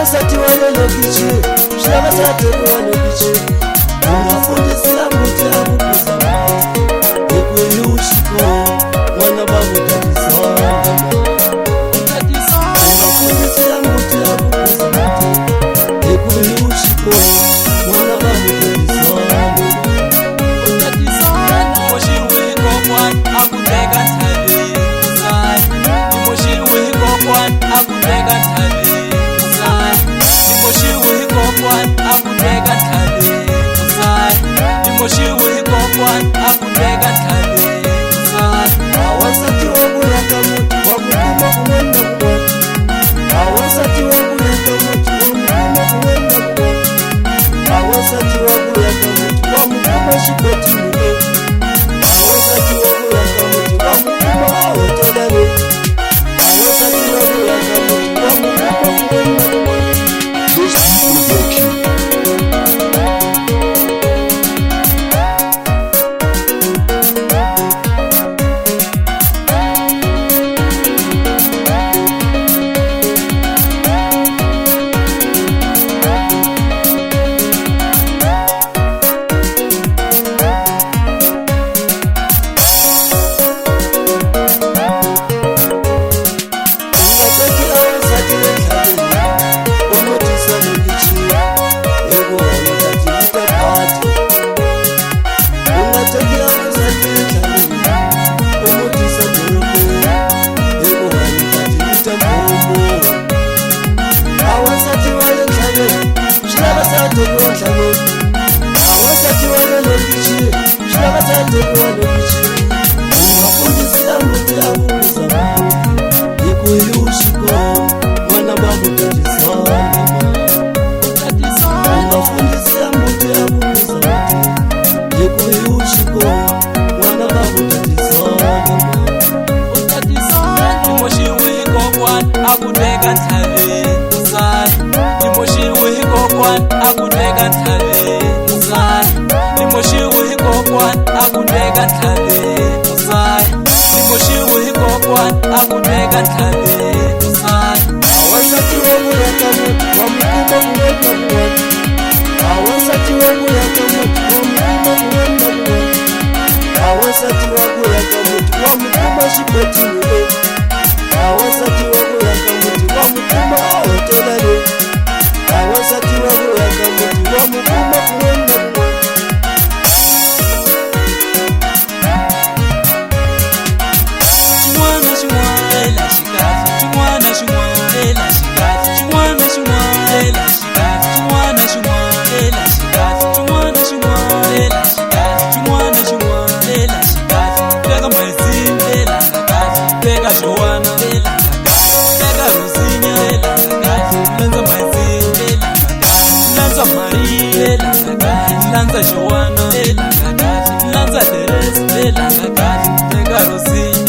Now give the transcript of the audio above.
awasati wanonokichi zvilavasati wanokichi ungafundisira muti akukuza ekuyushiko mwana vamutadisana ungafundisira muti akukuza ekuyushiko mwana vamutadisana awasati wakulaka muti wamukuma kumwenda kumwana awasati wakulaka muti wamukuma kumwenda kumwana awasati wakulaka muti wamukuma shipotini awasati wakulaka muti wamukuma ahotelane awasati wakulaka muti wamukuma kumwenda kumwana awasati wanonokichi zvilavasati wanokichi ungafundisira muti akukuza ekuyushiko mwana vamutadisana ungafundisira muti akukuza ekuyushiko mwana vamutadisana akudeka ntave musai imoshiwe hikokwan akudeka ntave musai imoshiwe hikokwan akudeka ntave musai imoshiwe hikokwan akudeka ntave musai awasati wakulaka muti wamukuma kumwenda kumwana awasati wakulaka muti wamukuma kumwenda kumwana awasati wakulaka muti wamukuma shipotini awasati wakulaka muti wamukuma ahotelane awasati wakulaka muti wamukuma kumwenda kumwana chimwana chimwaela shikazi chimwana chimwaela shikazi chimwana chimwaela shikazi chimwana chimwaela shikazi chimwana chimwaela shikazi chimwana chimwaela shikazi peka maizimbela ngakazi peka jowana bela ngakazi peka rusinya bela ngakazi lanza maizimbela ngakazi lanza maria bela ngakazi lanza jowana bela ngakazi lanza teresa bela ngakazi peka rusinya